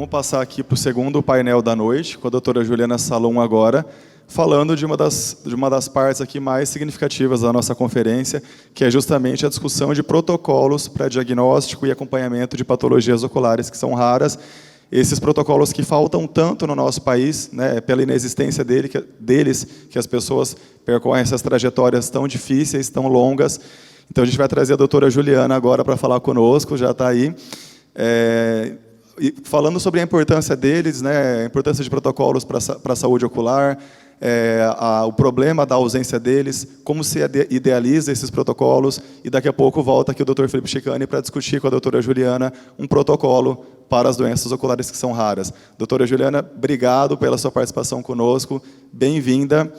vamos passar aqui para o segundo painel da noite, com a doutora Juliana Salum agora, falando de uma das partes aqui mais significativas da nossa conferência, que é justamente a discussão de protocolos para diagnóstico e acompanhamento de patologias oculares que são raras. Esses protocolos que faltam tanto no nosso país, né, pela inexistência deles, que as pessoas percorrem essas trajetórias tão difíceis, tão longas. Então, a gente vai trazer a doutora Juliana agora para falar conosco, já está aí. E falando sobre a importância deles, né, a importância de protocolos para a saúde ocular, o problema da ausência deles, como se idealiza esses protocolos, e daqui a pouco volta aqui o Dr. Felipe Chicani para discutir com a doutora Juliana um protocolo para as doenças oculares que são raras. Doutora Juliana, obrigado pela sua participação conosco, bem-vinda.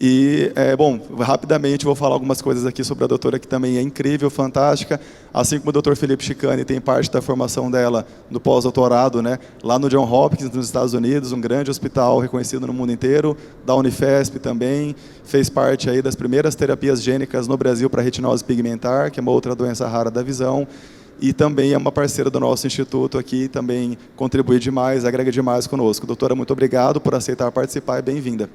E, bom, rapidamente vou falar algumas coisas aqui sobre a doutora, que também é incrível, fantástica. Assim como o Dr. Felipe Chicani tem parte da formação dela no pós-doutorado, né, lá no Johns Hopkins, nos Estados Unidos, um grande hospital reconhecido no mundo inteiro, da Unifesp também, fez parte aí das primeiras terapias gênicas no Brasil para retinose pigmentar, que é uma outra doença rara da visão, e também é uma parceira do nosso instituto aqui, também contribui demais, agrega demais conosco. Doutora, muito obrigado por aceitar participar e bem-vinda.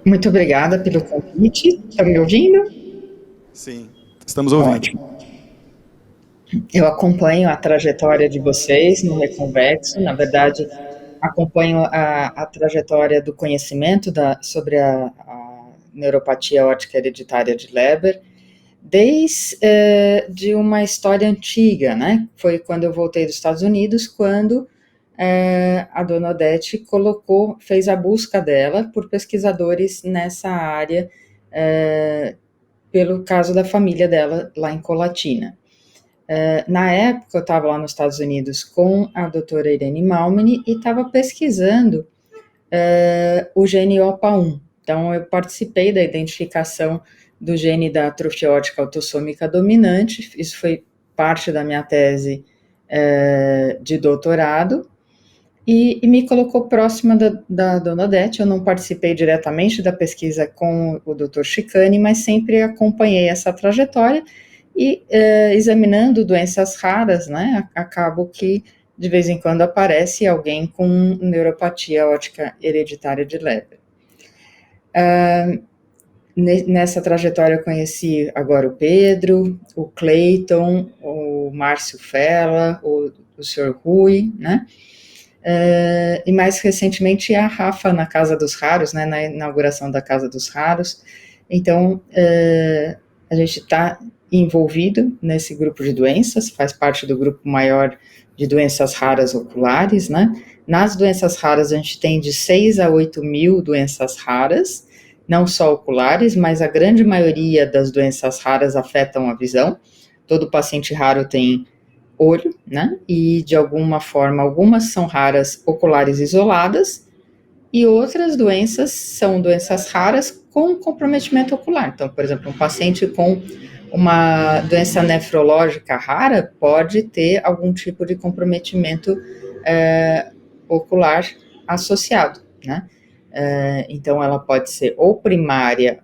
Muito obrigada pelo convite. Estão me ouvindo? Sim, estamos ouvindo. Ótimo. Eu acompanho a trajetória de vocês no Reconvexo. Na verdade, acompanho a trajetória do conhecimento sobre a neuropatia óptica hereditária de Leber, desde uma história antiga, né? Foi quando eu voltei dos Estados Unidos, quando a dona Odete fez a busca dela por pesquisadores nessa área, pelo caso da família dela lá em Colatina. Na época, eu estava lá nos Estados Unidos com a doutora Irene Malmeny e estava pesquisando o gene OPA1. Então, eu participei da identificação do gene da atrofia óptica autossômica dominante, isso foi parte da minha tese de doutorado, e me colocou próxima da dona Odete. Eu não participei diretamente da pesquisa com o Dr. Chicani, mas sempre acompanhei essa trajetória e examinando doenças raras, né, acabo que de vez em quando aparece alguém com neuropatia óptica hereditária de Leber. Nessa trajetória eu conheci agora o Pedro, o Clayton, o Márcio Fella, o Sr. Rui, né, e mais recentemente a Rafa na Casa dos Raros, né, na inauguração da Casa dos Raros. Então, a gente está envolvido nesse grupo de doenças, faz parte do grupo maior de doenças raras oculares, né. Nas doenças raras, a gente tem de 6 a 8 mil doenças raras, não só oculares, mas a grande maioria das doenças raras afetam a visão. Todo paciente raro tem olho, né, e de alguma forma, algumas são raras oculares isoladas, e outras doenças são doenças raras com comprometimento ocular. Então, por exemplo, um paciente com uma doença nefrológica rara pode ter algum tipo de comprometimento ocular associado, né, então ela pode ser ou primária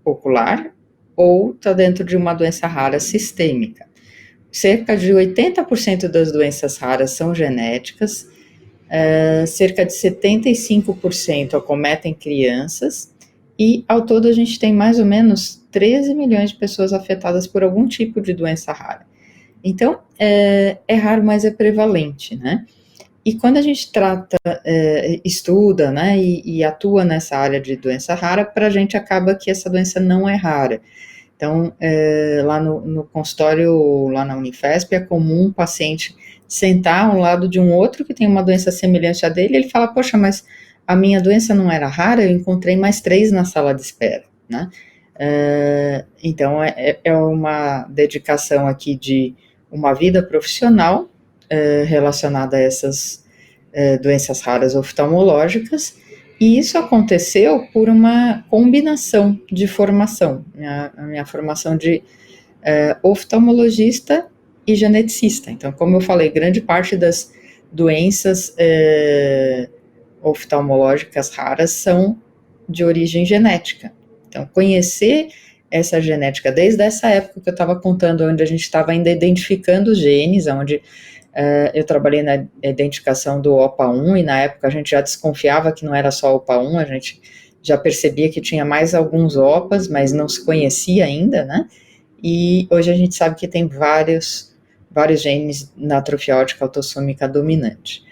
ocular, ou está dentro de uma doença rara sistêmica. Cerca de 80% das doenças raras são genéticas, cerca de 75% acometem crianças, e ao todo a gente tem mais ou menos 13 milhões de pessoas afetadas por algum tipo de doença rara. Então, é raro, mas é prevalente, né? E quando a gente estuda, né, e atua nessa área de doença rara, para a gente acaba que essa doença não é rara. Então, lá no consultório, lá na Unifesp, é comum um paciente sentar ao lado de um outro que tem uma doença semelhante à dele, e ele fala, poxa, mas a minha doença não era rara, eu encontrei mais 3 na sala de espera, né? Então, é uma dedicação aqui de uma vida profissional relacionada a essas doenças raras oftalmológicas. E isso aconteceu por uma combinação de formação, a minha formação de oftalmologista e geneticista. Então, como eu falei, grande parte das doenças oftalmológicas raras são de origem genética. Então, conhecer essa genética desde essa época que eu estava contando, onde a gente estava ainda identificando os genes, onde eu trabalhei na identificação do OPA1 e na época a gente já desconfiava que não era só OPA1, a gente já percebia que tinha mais alguns OPAs, mas não se conhecia ainda, né? E hoje a gente sabe que tem vários genes na atrofia óptica autossômica dominante.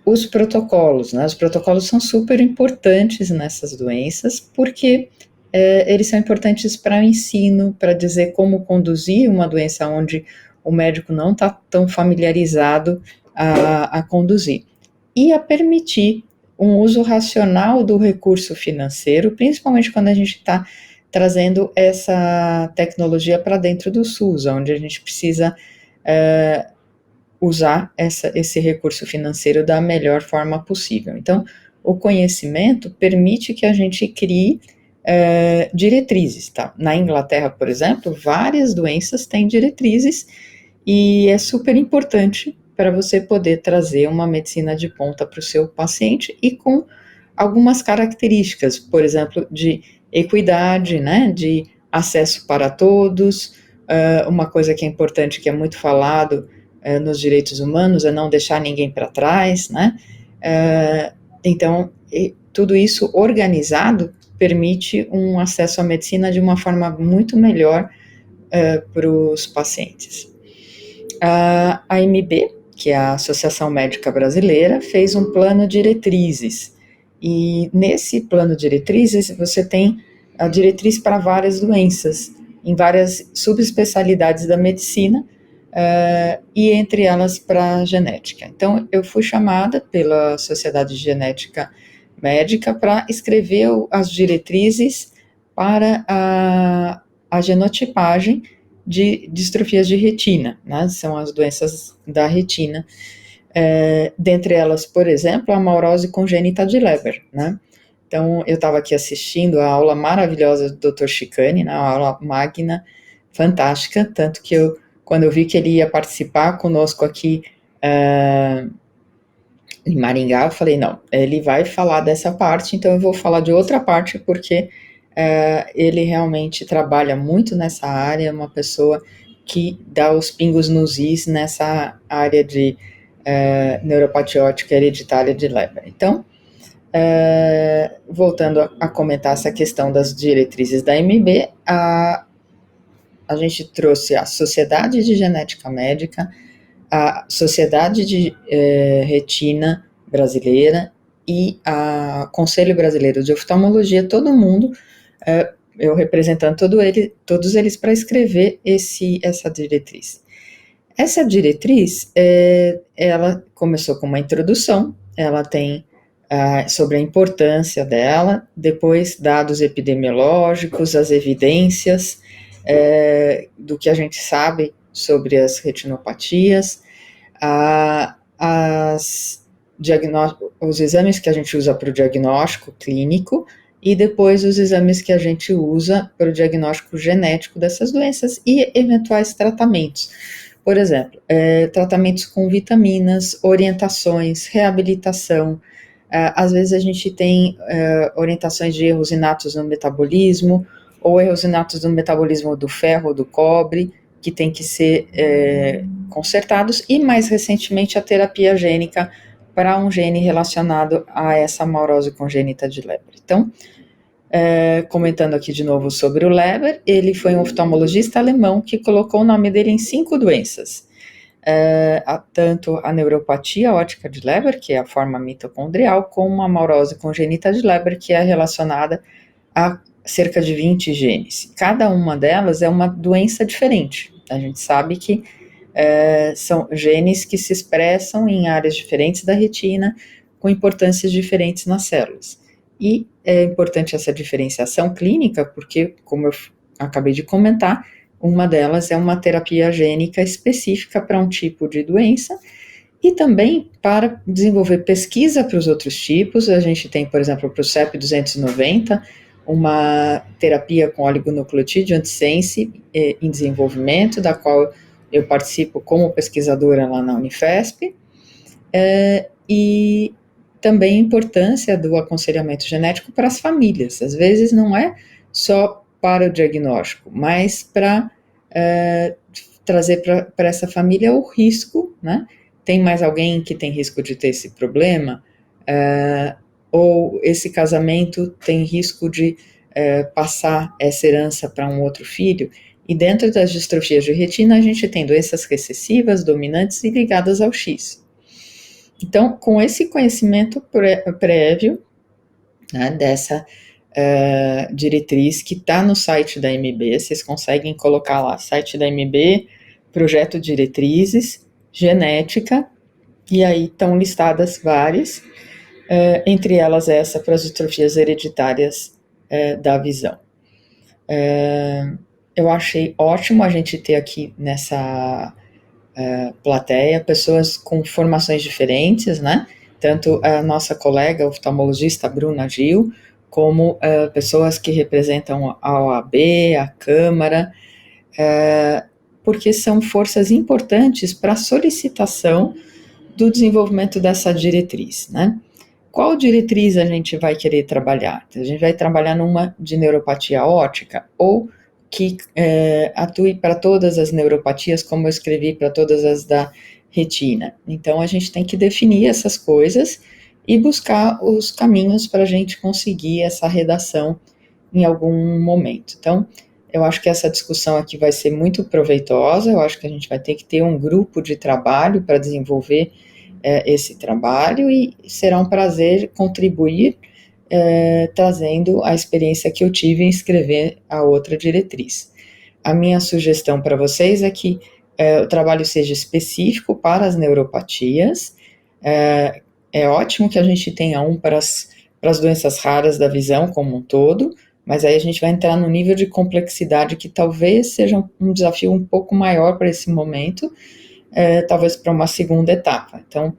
Os protocolos, né? Os protocolos são super importantes nessas doenças, porque eles são importantes para o ensino, para dizer como conduzir uma doença onde o médico não está tão familiarizado a conduzir, e a permitir um uso racional do recurso financeiro, principalmente quando a gente está trazendo essa tecnologia para dentro do SUS, onde a gente precisa usar esse recurso financeiro da melhor forma possível. Então, o conhecimento permite que a gente crie diretrizes, tá? Na Inglaterra, por exemplo, várias doenças têm diretrizes e é super importante para você poder trazer uma medicina de ponta para o seu paciente e com algumas características, por exemplo, de equidade, né, de acesso para todos. Uma coisa que é importante, que é muito falado nos direitos humanos, é não deixar ninguém para trás, né? Então, tudo isso organizado permite um acesso à medicina de uma forma muito melhor para os pacientes. A AMB, que é a Associação Médica Brasileira, fez um plano de diretrizes, e nesse plano de diretrizes você tem a diretriz para várias doenças, em várias subespecialidades da medicina, e entre elas para a genética. Então, eu fui chamada pela Sociedade de Genética Médica para escrever as diretrizes para a genotipagem de distrofias de retina, né? São as doenças da retina, dentre elas, por exemplo, a amaurose congênita de Leber, né? Então, eu estava aqui assistindo a aula maravilhosa do Dr. Chicane, né, uma aula magna, fantástica, tanto que quando eu vi que ele ia participar conosco aqui em Maringá, eu falei, não, ele vai falar dessa parte, então eu vou falar de outra parte, porque ele realmente trabalha muito nessa área, é uma pessoa que dá os pingos nos is nessa área de neuropatia óptica hereditária de Leber. Então, voltando a comentar essa questão das diretrizes da AMB, a gente trouxe a Sociedade de Genética Médica, a Sociedade de Retina Brasileira e a Conselho Brasileiro de Oftalmologia, todo mundo, eu representando todos eles para escrever essa diretriz. Essa diretriz, ela começou com uma introdução, ela tem sobre a importância dela, depois dados epidemiológicos, as evidências do que a gente sabe sobre as retinopatias, os exames que a gente usa para o diagnóstico clínico e depois os exames que a gente usa para o diagnóstico genético dessas doenças e eventuais tratamentos. Por exemplo, tratamentos com vitaminas, orientações, reabilitação. Às vezes a gente tem orientações de erros inatos no metabolismo, ou erros inatos no metabolismo do ferro ou do cobre, que tem que ser consertados, e mais recentemente a terapia gênica para um gene relacionado a essa amaurose congênita de Leber. Então, comentando aqui de novo sobre o Leber, ele foi um oftalmologista alemão que colocou o nome dele em 5 doenças, tanto a neuropatia óptica de Leber, que é a forma mitocondrial, como a amaurose congênita de Leber, que é relacionada a cerca de 20 genes. Cada uma delas é uma doença diferente. A gente sabe que são genes que se expressam em áreas diferentes da retina, com importâncias diferentes nas células. E é importante essa diferenciação clínica, porque, como eu acabei de comentar, uma delas é uma terapia gênica específica para um tipo de doença, e também para desenvolver pesquisa para os outros tipos. A gente tem, por exemplo, para o CEP290, uma terapia com oligonucleotídeo antisense em desenvolvimento, da qual eu participo como pesquisadora lá na Unifesp, e também a importância do aconselhamento genético para as famílias. Às vezes não é só para o diagnóstico, mas para trazer para essa família o risco, né? Tem mais alguém que tem risco de ter esse problema? Ou esse casamento tem risco de passar essa herança para um outro filho? E dentro das distrofias de retina, a gente tem doenças recessivas, dominantes e ligadas ao X. Então, com esse conhecimento prévio, né, dessa diretriz que está no site da MB, vocês conseguem colocar lá, site da MB, projeto diretrizes, genética, e aí estão listadas várias, entre elas essa para as distrofias hereditárias da visão. Eu achei ótimo a gente ter aqui nessa plateia pessoas com formações diferentes, né? Tanto a nossa colega oftalmologista Bruna Gil, como pessoas que representam a OAB, a Câmara, porque são forças importantes para a solicitação do desenvolvimento dessa diretriz, né? Qual diretriz a gente vai querer trabalhar? A gente vai trabalhar numa de neuropatia óptica ou que atue para todas as neuropatias, como eu escrevi para todas as da retina. Então, a gente tem que definir essas coisas e buscar os caminhos para a gente conseguir essa redação em algum momento. Então, eu acho que essa discussão aqui vai ser muito proveitosa, eu acho que a gente vai ter que ter um grupo de trabalho para desenvolver esse trabalho, e será um prazer contribuir trazendo a experiência que eu tive em escrever a outra diretriz. A minha sugestão para vocês é que o trabalho seja específico para as neuropatias. É ótimo que a gente tenha um para as doenças raras da visão como um todo, mas aí a gente vai entrar no nível de complexidade que talvez seja um desafio um pouco maior para esse momento, talvez para uma segunda etapa. Então,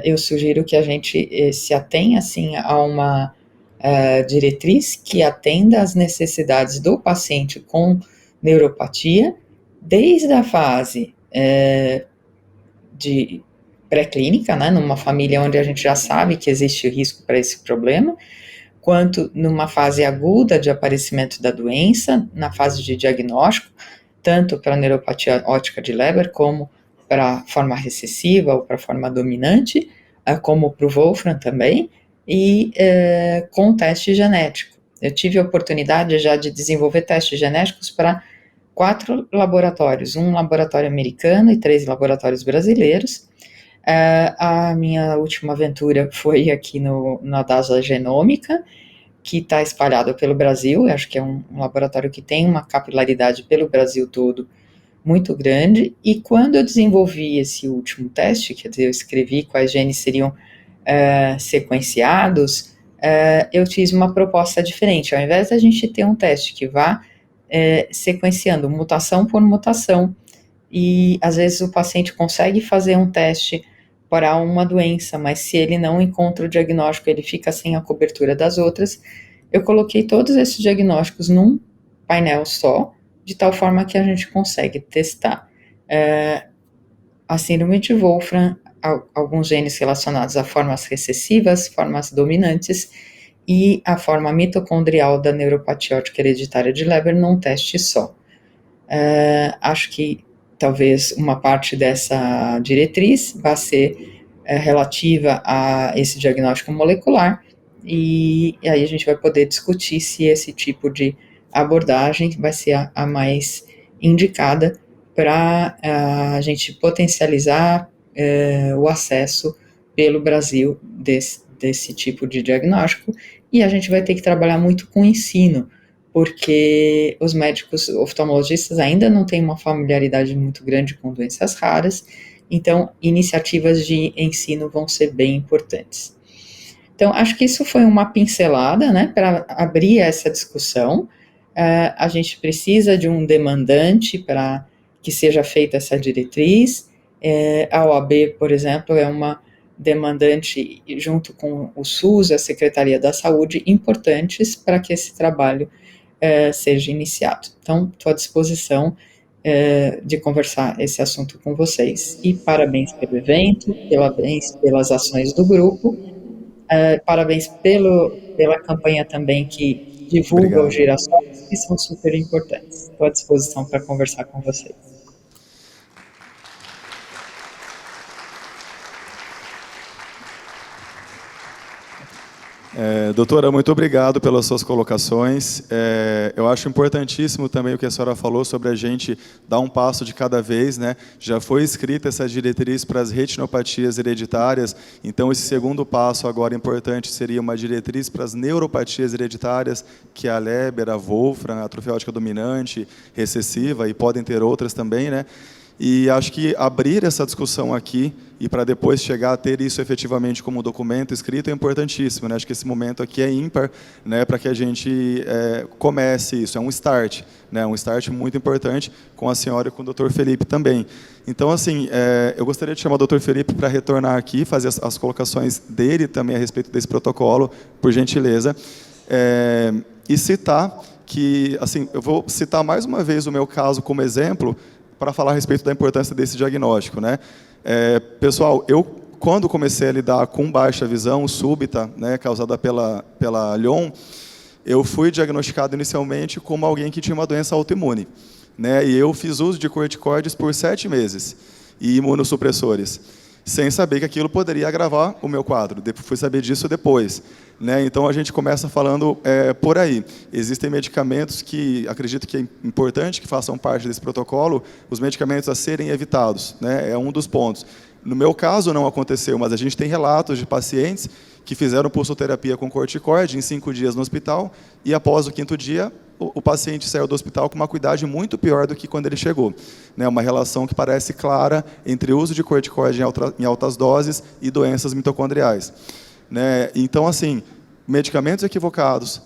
eu sugiro que a gente se atenha, assim, a uma diretriz que atenda às necessidades do paciente com neuropatia, desde a fase de pré-clínica, né, numa família onde a gente já sabe que existe risco para esse problema, quanto numa fase aguda de aparecimento da doença, na fase de diagnóstico, tanto para a neuropatia óptica de Leber, como para a forma recessiva ou para a forma dominante, como para o Wolfram também, e com teste genético. Eu tive a oportunidade já de desenvolver testes genéticos para 4 laboratórios, um laboratório americano e 3 laboratórios brasileiros. A minha última aventura foi aqui na DASA Genômica, que está espalhado pelo Brasil. Eu acho que é um laboratório que tem uma capilaridade pelo Brasil todo muito grande, e quando eu desenvolvi esse último teste, quer dizer, eu escrevi quais genes seriam sequenciados, eu fiz uma proposta diferente. Ao invés da gente ter um teste que vá sequenciando mutação por mutação, e às vezes o paciente consegue fazer um teste para uma doença, mas se ele não encontra o diagnóstico, ele fica sem a cobertura das outras, eu coloquei todos esses diagnósticos num painel só, de tal forma que a gente consegue testar a síndrome de Wolfram, alguns genes relacionados a formas recessivas, formas dominantes, e a forma mitocondrial da neuropatia óptica hereditária de Leber num teste só. Acho que talvez uma parte dessa diretriz vai ser relativa a esse diagnóstico molecular, e aí a gente vai poder discutir se esse tipo de abordagem vai ser a mais indicada para a gente potencializar o acesso pelo Brasil desse tipo de diagnóstico, e a gente vai ter que trabalhar muito com o ensino, porque os médicos oftalmologistas ainda não têm uma familiaridade muito grande com doenças raras, então iniciativas de ensino vão ser bem importantes. Então, acho que isso foi uma pincelada, né, para abrir essa discussão. A gente precisa de um demandante para que seja feita essa diretriz. A OAB, por exemplo, é uma demandante, junto com o SUS e a Secretaria da Saúde, importantes para que esse trabalho seja iniciado. Então, estou à disposição de conversar esse assunto com vocês. E parabéns pelo evento, parabéns pelas ações do grupo, parabéns pela campanha também que divulga os Obrigado. girassóis, que são super importantes. Estou à disposição para conversar com vocês. Doutora, muito obrigado pelas suas colocações. Eu acho importantíssimo também o que a senhora falou sobre a gente dar um passo de cada vez, né? Já foi escrita essa diretriz para as retinopatias hereditárias, então esse segundo passo agora importante seria uma diretriz para as neuropatias hereditárias, que é a Leber, a Wolfram, a atrofia óptica dominante, recessiva, e podem ter outras também, né? E acho que abrir essa discussão aqui e para depois chegar a ter isso efetivamente como documento escrito é importantíssimo, né? Acho que esse momento aqui é ímpar, né, para que a gente comece isso. É um start, né? Um start muito importante com a senhora e com o Dr. Felipe também. Então, assim, eu gostaria de chamar o Dr. Felipe para retornar aqui, fazer as colocações dele também a respeito desse protocolo, por gentileza, e citar que, assim, eu vou citar mais uma vez o meu caso como exemplo, para falar a respeito da importância desse diagnóstico, né? Pessoal, eu, quando comecei a lidar com baixa visão súbita, né, causada pela Lyon, eu fui diagnosticado inicialmente como alguém que tinha uma doença autoimune, né? E eu fiz uso de corticoides por 7 meses, e imunossupressores, sem saber que aquilo poderia agravar o meu quadro. Fui saber disso depois, né? Então, a gente começa falando por aí. Existem medicamentos que, acredito que é importante que façam parte desse protocolo, os medicamentos a serem evitados, né? É um dos pontos. No meu caso, não aconteceu, mas a gente tem relatos de pacientes que fizeram pulsoterapia com corticoide em 5 dias no hospital, e após o 5º dia, o paciente saiu do hospital com uma acuidade muito pior do que quando ele chegou, né? Uma relação que parece clara entre o uso de corticoide em altas doses e doenças mitocondriais, né? Então, assim, medicamentos equivocados,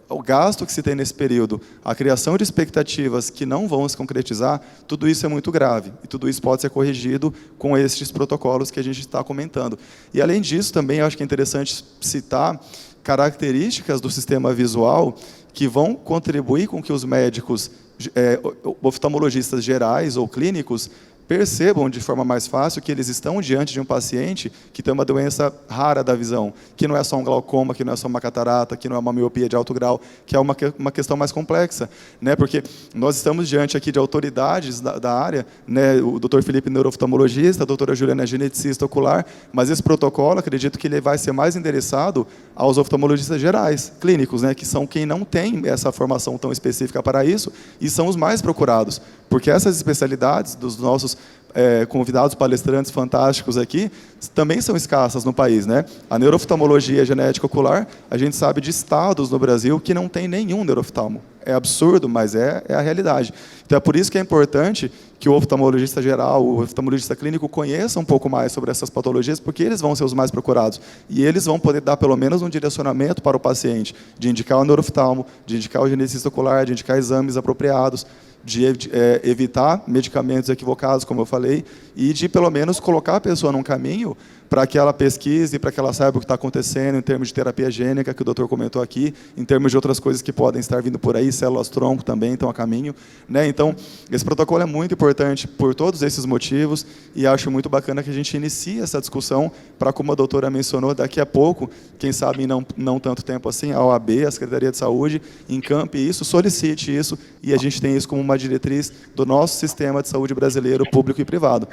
o gasto que se tem nesse período, a criação de expectativas que não vão se concretizar, tudo isso é muito grave. E tudo isso pode ser corrigido com estes protocolos que a gente está comentando. E, além disso, também eu acho que é interessante citar características do sistema visual que vão contribuir com que os médicos, oftalmologistas gerais ou clínicos, percebam de forma mais fácil que eles estão diante de um paciente que tem uma doença rara da visão, que não é só um glaucoma, que não é só uma catarata, que não é uma miopia de alto grau, que é uma questão mais complexa, né? Porque nós estamos diante aqui de autoridades da área, né? O Dr. Felipe, neurooftalmologista, a doutora Juliana, geneticista ocular, mas esse protocolo, acredito que ele vai ser mais endereçado aos oftalmologistas gerais, clínicos, né? Que são quem não tem essa formação tão específica para isso e são os mais procurados, porque essas especialidades dos nossos convidados palestrantes fantásticos aqui também são escassas no país, né? A neurooftalmologia genética ocular, a gente sabe de estados no Brasil que não tem nenhum neurooftalmo. É absurdo, mas é a realidade. Então, é por isso que é importante que o oftalmologista geral, o oftalmologista clínico conheça um pouco mais sobre essas patologias, porque eles vão ser os mais procurados. E eles vão poder dar, pelo menos, um direcionamento para o paciente, de indicar o neurooftalmo, de indicar o geneticista ocular, de indicar exames apropriados, de evitar medicamentos equivocados, como eu falei, e de, pelo menos, colocar a pessoa num caminho para que ela pesquise, para que ela saiba o que está acontecendo em termos de terapia gênica, que o doutor comentou aqui, em termos de outras coisas que podem estar vindo por aí, células-tronco também estão a caminho, né? Então, esse protocolo é muito importante por todos esses motivos, e acho muito bacana que a gente inicie essa discussão para, como a doutora mencionou, daqui a pouco, quem sabe não tanto tempo assim, a OAB, a Secretaria de Saúde, encampe isso, solicite isso, e a gente tem isso como uma diretriz do nosso sistema de saúde brasileiro, público e privado.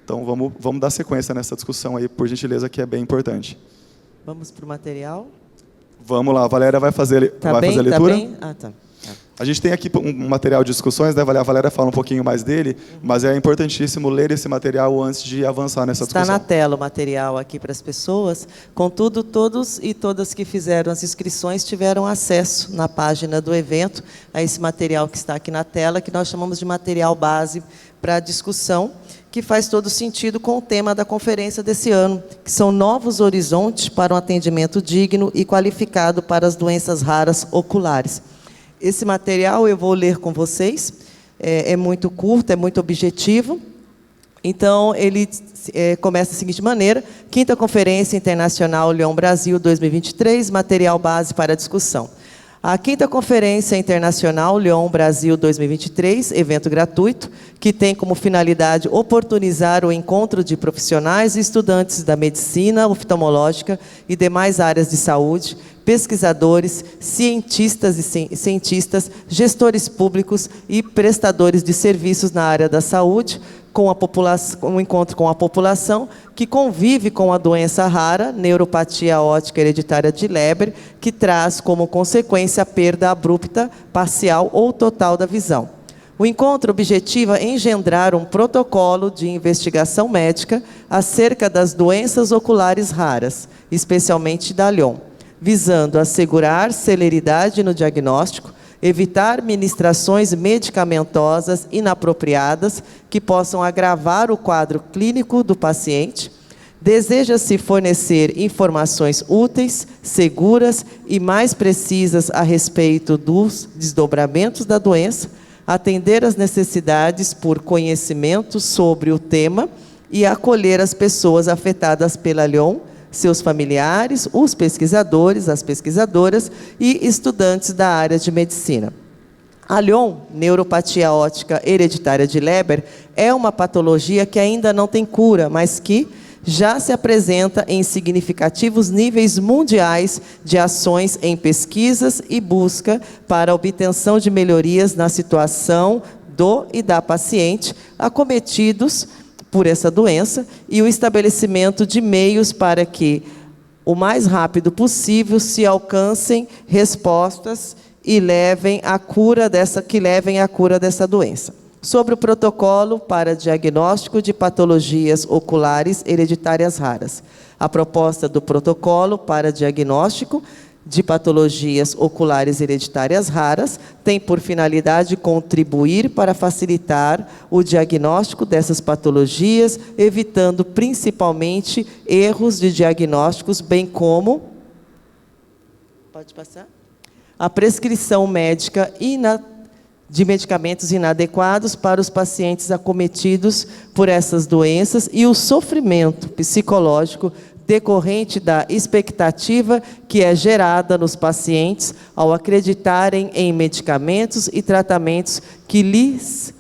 Então, vamos dar sequência nessa discussão aí, por gentileza, que é bem importante. Vamos para o material? Vamos lá, a Valéria vai fazer a leitura? Tá bem? Ah, tá. A gente tem aqui um material de discussões, né? A Valéria fala um pouquinho mais dele, mas é importantíssimo ler esse material antes de avançar nessa discussão. Está na tela o material aqui para as pessoas. Contudo, todos e todas que fizeram as inscrições tiveram acesso na página do evento a esse material que está aqui na tela, que nós chamamos de material base para a discussão, que faz todo sentido com o tema da conferência desse ano, que são novos horizontes para um atendimento digno e qualificado para as doenças raras oculares. Esse material eu vou ler com vocês, é muito curto, é muito objetivo. Então, ele começa da seguinte maneira: 5ª Conferência Internacional Lyon Brasil 2023, material base para a discussão. A 5ª Conferência Internacional Lyon Brasil 2023, evento gratuito, que tem como finalidade oportunizar o encontro de profissionais e estudantes da medicina oftalmológica e demais áreas de saúde, pesquisadores, cientistas, gestores públicos e prestadores de serviços na área da saúde, com a população, um encontro com a população que convive com a doença rara, neuropatia óptica hereditária de Leber, que traz como consequência a perda abrupta, parcial ou total da visão. O encontro objetiva engendrar um protocolo de investigação médica acerca das doenças oculares raras, especialmente da Lyon, visando assegurar celeridade no diagnóstico, evitar ministrações medicamentosas inapropriadas que possam agravar o quadro clínico do paciente. Deseja-se fornecer informações úteis, seguras e mais precisas a respeito dos desdobramentos da doença, atender às necessidades por conhecimento sobre o tema e acolher as pessoas afetadas pela Lyon, seus familiares, os pesquisadores, as pesquisadoras e estudantes da área de medicina. A Lyon, neuropatia óptica hereditária de Leber, é uma patologia que ainda não tem cura, mas que já se apresenta em significativos níveis mundiais de ações em pesquisas e busca para a obtenção de melhorias na situação do e da paciente acometidos por essa doença e o estabelecimento de meios para que, o mais rápido possível, se alcancem respostas e levem à cura dessa doença. Sobre o protocolo para diagnóstico de patologias oculares hereditárias raras. A proposta do protocolo para diagnóstico de patologias oculares hereditárias raras tem por finalidade contribuir para facilitar o diagnóstico dessas patologias, evitando principalmente erros de diagnósticos, bem como a prescrição médica de medicamentos inadequados para os pacientes acometidos por essas doenças e o sofrimento psicológico decorrente da expectativa que é gerada nos pacientes ao acreditarem em medicamentos e tratamentos que lhes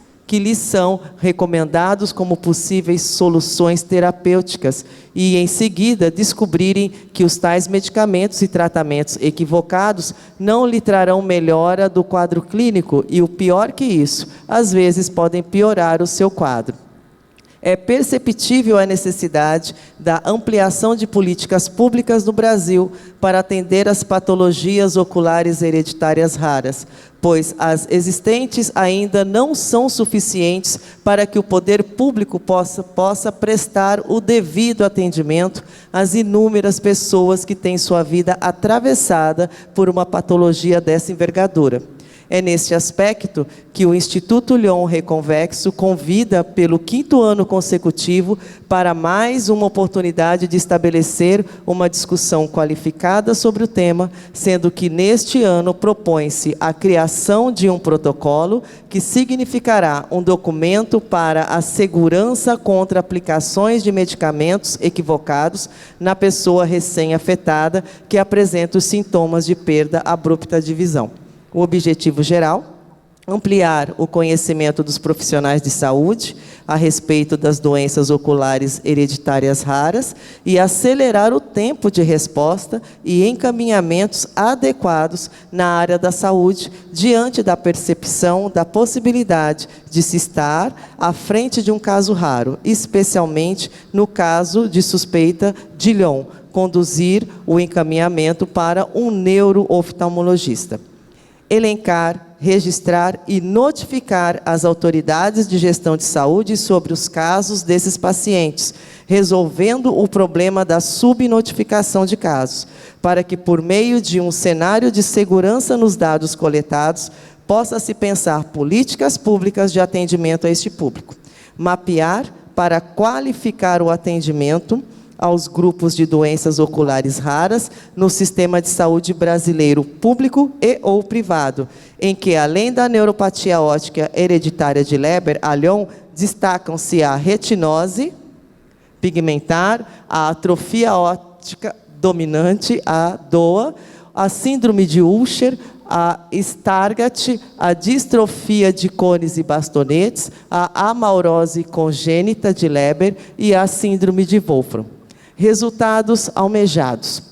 são recomendados como possíveis soluções terapêuticas e, em seguida, descobrirem que os tais medicamentos e tratamentos equivocados não lhe trarão melhora do quadro clínico e, o pior que isso, às vezes podem piorar o seu quadro. É perceptível a necessidade da ampliação de políticas públicas no Brasil para atender às patologias oculares hereditárias raras, pois as existentes ainda não são suficientes para que o poder público possa prestar o devido atendimento às inúmeras pessoas que têm sua vida atravessada por uma patologia dessa envergadura. É neste aspecto que o Instituto Lyon Reconvexo convida, pelo 5º ano consecutivo, para mais uma oportunidade de estabelecer uma discussão qualificada sobre o tema, sendo que neste ano propõe-se a criação de um protocolo que significará um documento para a segurança contra aplicações de medicamentos equivocados na pessoa recém-afetada que apresenta os sintomas de perda abrupta de visão. O objetivo geral: ampliar o conhecimento dos profissionais de saúde a respeito das doenças oculares hereditárias raras e acelerar o tempo de resposta e encaminhamentos adequados na área da saúde, diante da percepção da possibilidade de se estar à frente de um caso raro, especialmente no caso de suspeita de Lyon, conduzir o encaminhamento para um neurooftalmologista. Elencar, registrar e notificar as autoridades de gestão de saúde sobre os casos desses pacientes, resolvendo o problema da subnotificação de casos, para que, por meio de um cenário de segurança nos dados coletados, possa-se pensar políticas públicas de atendimento a este público. Mapear para qualificar o atendimento aos grupos de doenças oculares raras no sistema de saúde brasileiro, público e ou privado, em que, além da neuropatia óptica hereditária de Leber, a Lyon, destacam-se a retinose pigmentar, a atrofia óptica dominante, a DOA, a síndrome de Usher, a Stargardt, a distrofia de cones e bastonetes, a amaurose congênita de Leber e a síndrome de Wolfram. Resultados almejados.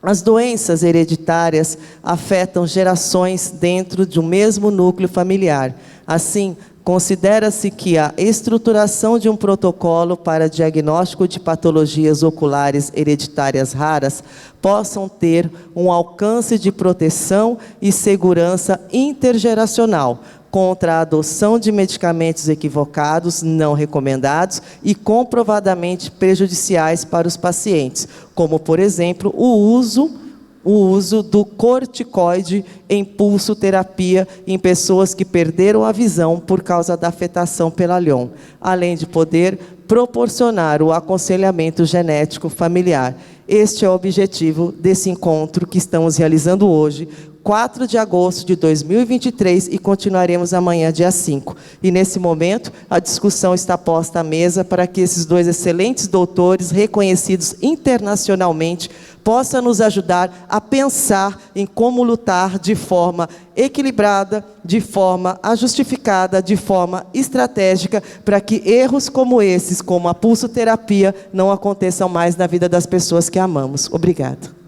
As doenças hereditárias afetam gerações dentro de um mesmo núcleo familiar. Assim, considera-se que a estruturação de um protocolo para diagnóstico de patologias oculares hereditárias raras possam ter um alcance de proteção e segurança intergeracional contra a adoção de medicamentos equivocados, não recomendados e comprovadamente prejudiciais para os pacientes, como, por exemplo, o uso do corticoide em pulsoterapia em pessoas que perderam a visão por causa da afetação pela Lyon, além de poder proporcionar o aconselhamento genético familiar. Este é o objetivo desse encontro que estamos realizando hoje, 4 de agosto de 2023, e continuaremos amanhã, dia 5. E, nesse momento, a discussão está posta à mesa para que esses 2 excelentes doutores, reconhecidos internacionalmente, possam nos ajudar a pensar em como lutar de forma equilibrada, de forma justificada, de forma estratégica, para que erros como esses, como a pulsoterapia, não aconteçam mais na vida das pessoas que amamos. Obrigada.